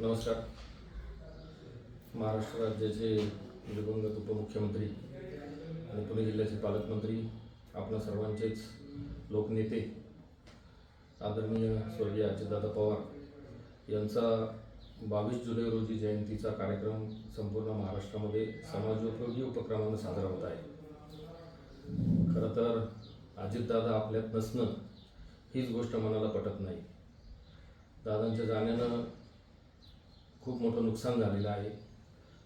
नमस्कार. महाराष्ट्र राज्याचे दिवंगत उपमुख्यमंत्री आणि पुणे जिल्ह्याचे पालकमंत्री, आपणा सर्वांचेच लोकनेते आदरणीय स्वर्गीय अजितदादा पवार यांचा 22 जुलै रोजी जयंतीचा कार्यक्रम संपूर्ण महाराष्ट्रामध्ये समाजोपयोगी उपक्रमाने साजरा होत आहे. खरं तर अजितदादा आपल्यात नसणं हीच गोष्ट मनाला पटत नाही. दादांच्या जाण्यानं खूप मोठं नुकसान झालेलं आहे.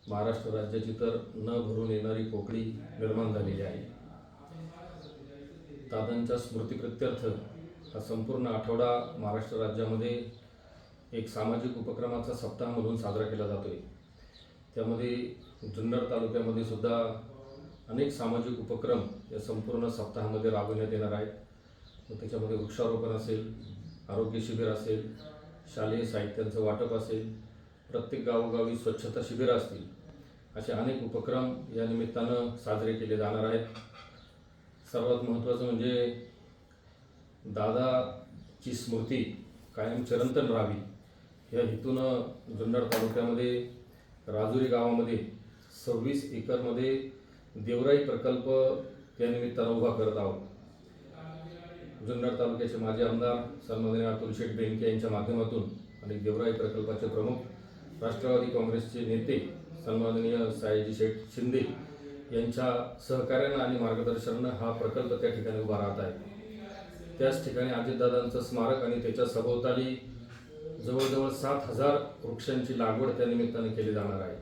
महाराष्ट्र राज्याची तर न भरून येणारी पोकळी निर्माण झालेली आहे. दादांच्या स्मृतिप्रित्यर्थ हा संपूर्ण आठवडा महाराष्ट्र राज्यामध्ये एक सामाजिक उपक्रमाचा सप्ताह म्हणून साजरा केला जातोय. त्यामध्ये जुन्नर तालुक्यामध्ये सुद्धा अनेक सामाजिक उपक्रम या संपूर्ण सप्ताहामध्ये राबवण्यात येणार आहेत. त्याच्यामध्ये वृक्षारोपण असेल, आरोग्य शिबिर असेल, शालेय साहित्यांचं वाटप असेल, प्रत्येक गावोगावी स्वच्छता शिबिरं असतील, असे अनेक उपक्रम या निमित्तानं साजरे केले जाणार आहेत. सर्वात महत्त्वाचं म्हणजे दादाची स्मृती कायम चिरंतन राहावी या हेतूनं जुन्नर तालुक्यामध्ये राजुरी गावामध्ये 26 एकरमध्ये देवराई प्रकल्प त्या निमित्तानं उभा करत आहोत. जुन्नर तालुक्याचे माजी आमदार सन्माननीय अतुल शेठ बेनके यांच्या माध्यमातून आणि देवराई प्रकल्पाचे प्रमुख राष्ट्रवादी काँग्रेसचे नेते सन्माननीय सायाजी शेठ शिंदे यांच्या सहकार्यानं आणि मार्गदर्शनानं हा प्रकल्प त्या ठिकाणी उभा राहत आहे. त्याच ठिकाणी अजितदादांचं स्मारक आणि त्याच्या सभोवताली जवळजवळ 7,000 वृक्षांची लागवड त्या निमित्ताने केली जाणार आहे.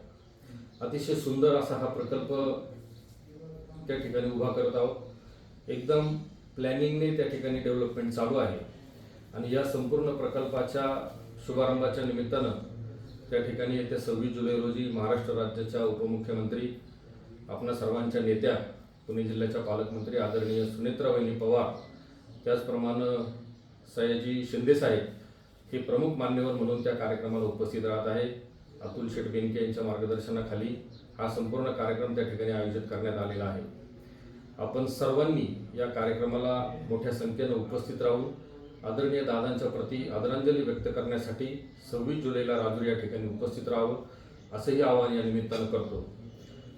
अतिशय सुंदर असा हा प्रकल्प त्या ठिकाणी उभा करत आहोत. एकदम प्लॅनिंगने त्या ठिकाणी डेव्हलपमेंट चालू आहे आणि या संपूर्ण प्रकल्पाच्या शुभारंभाच्या निमित्तानं त्या ठिकाणी येत्या 26 जुलै रोजी महाराष्ट्र राज्याच्या उपमुख्यमंत्री, आपणा सर्वांच्या नेत्या, पुणे जिल्ह्याच्या पालकमंत्री आदरणीय सुनेत्रावहिनी पवार, त्याचप्रमाणे सयाजी शिंदेसाहेब हे प्रमुख मान्यवर म्हणून त्या कार्यक्रमाला उपस्थित राहत आहे. अतुल शेठ बेनके यांच्या मार्गदर्शनाखाली हा संपूर्ण कार्यक्रम त्या ठिकाणी आयोजित करण्यात आलेला आहे. आपण सर्वांनी या कार्यक्रमाला मोठ्या संख्येनं उपस्थित राहून आदरणीय दादांच्या प्रती आदरांजली व्यक्त करण्यासाठी 26 जुलैला राजुरी या ठिकाणी उपस्थित राहावं असंही आवाहन या निमित्तानं करतो.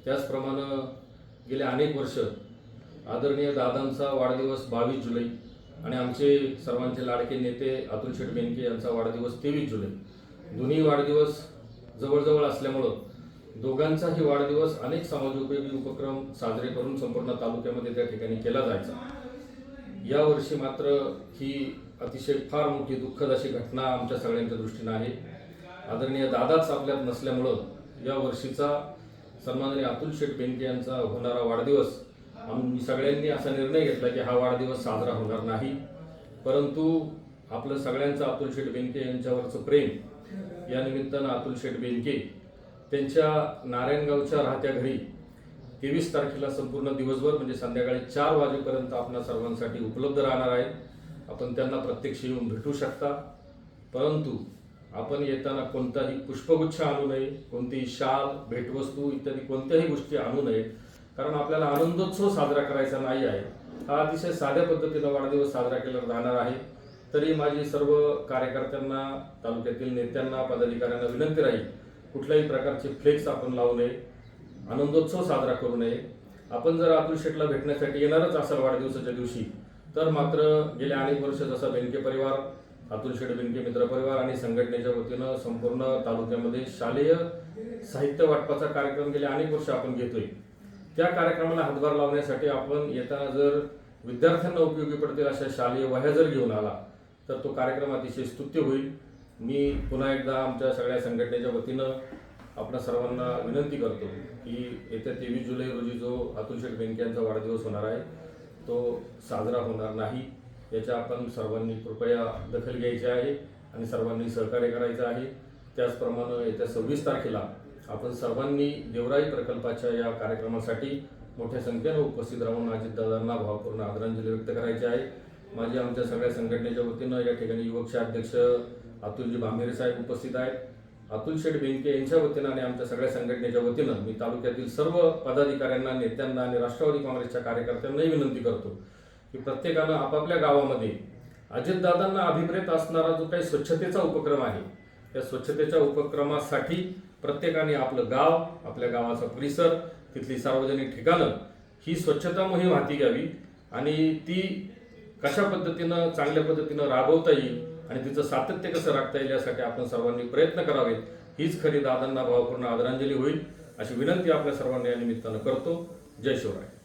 त्याचप्रमाणे गेले अनेक वर्ष आदरणीय दादांचा वाढदिवस 22 जुलै आणि आमचे सर्वांचे लाडके नेते अतुल शेठ बेनके यांचा वाढदिवस 23 जुलै, दोन्ही वाढदिवस जवळजवळ असल्यामुळं दोघांचाही वाढदिवस अनेक समाजोपयोगी उपक्रम साजरे करून संपूर्ण तालुक्यामध्ये त्या ठिकाणी केला जायचा. यावर्षी मात्र ही अतिशय फार मोठी दुःखद अशी घटना आमच्या सगळ्यांच्या दृष्टीनं आहे. आदरणीय दादाच आपल्यात नसल्यामुळं या वर्षीचा सन्माननीय अतुल शेठ बेनके यांचा होणारा वाढदिवस आम्ही सगळ्यांनी असा निर्णय घेतला की हा वाढदिवस साजरा होणार नाही. परंतु आपलं सगळ्यांचं अतुल शेठ बेनके यांच्यावरचं प्रेम या निमित्तानं अतुल शेठ बेनके त्यांच्या नारायणगावच्या राहत्या घरी 23 तारखेला संपूर्ण दिवसभर म्हणजे संध्याकाळी 4 वाजेपर्यंत आपल्या सर्वांसाठी उपलब्ध राहणार आहेत. आपण त्यांना प्रत्यक्ष येऊन भेटू शकता. परंतु आपण येताना कोणताही पुष्पगुच्छ आणू नये, कोणतीही शाल, भेटवस्तू इत्यादी कोणत्याही गोष्टी आणू नये, कारण आपल्याला आनंदोत्सव साजरा करायचा नाही आहे. हा अतिशय साध्या पद्धतीनं वाढदिवस साजरा केला जाणार आहे. तरी माझी सर्व कार्यकर्त्यांना, तालुक्यातील नेत्यांना, पदाधिकाऱ्यांना विनंती राहील, कुठल्याही प्रकारचे फ्लेक्स आपण लावू नये, आनंदोत्सव साजरा करू नये. आपण जर अतुल शेठला भेटण्यासाठी येणारच असाल वाढदिवसाच्या दिवशी, तर मात्र गेल्या अनेक वर्ष जसा बेनके परिवार, अतुल शेठ बेनके मित्र परिवार आणि संघटनेच्या वतीनं संपूर्ण तालुक्यामध्ये शालेय साहित्य वाटपाचा कार्यक्रम गेल्या अनेक वर्ष आपण घेतोय. त्या कार्यक्रमाला हातभार लावण्यासाठी आपण येताना जर विद्यार्थ्यांना उपयोगी पडतील अशा शालेय वह्या जर घेऊन आला तर तो कार्यक्रम अतिशय स्तुत्य होईल. मी पुन्हा एकदा आमच्या सगळ्या संघटनेच्या वतीनं आपणा सर्वांना विनंती करतो की येत्या 23 जुलै रोजी जो अतुल शेठ बेनके यांचा वाढदिवस होणार आहे तो साजरा होणार नाही. याच्या आपण सर्वांनी कृपया दखल घ्यायची आहे आणि सर्वांनी सहकार्य करायचं आहे. त्याचप्रमाणे येत्या 26 तारखेला आपण सर्वांनी देवराई प्रकल्पाच्या या कार्यक्रमासाठी मोठ्या संख्येनं उपस्थित राहून अजितदादांना भावपूर्ण आदरांजली व्यक्त करायची आहे. माझी आमच्या सगळ्या संघटनेच्या वतीनं या ठिकाणी युवकचे अध्यक्ष अतुलजी भांबेरे साहेब उपस्थित आहेत. अतुल शेठ बेनके यांच्या वतीनं आणि आमच्या सगळ्या संघटनेच्या वतीनं मी तालुक्यातील सर्व पदाधिकाऱ्यांना, नेत्यांना आणि राष्ट्रवादी काँग्रेसच्या कार्यकर्त्यांनाही विनंती करतो की प्रत्येकानं आपापल्या गावामध्ये अजितदादांना अभिप्रेत असणारा जो काही स्वच्छतेचा उपक्रम आहे या स्वच्छतेच्या उपक्रमासाठी प्रत्येकाने आपलं गाव, आपल्या गावाचा परिसर, तिथली सार्वजनिक ठिकाणं ही स्वच्छता मोहीम हाती घ्यावी आणि ती कशा पद्धतीनं चांगल्या पद्धतीनं राबवता येईल आणि तिचं सातत्य कसं राखता येईल यासाठी आपण सर्वांनी प्रयत्न करावेत. हीच खरी दादांना भावपूर्ण आदरांजली होईल अशी विनंती आपल्या सर्वांनी या निमित्तानं करतो. जय शिवराय.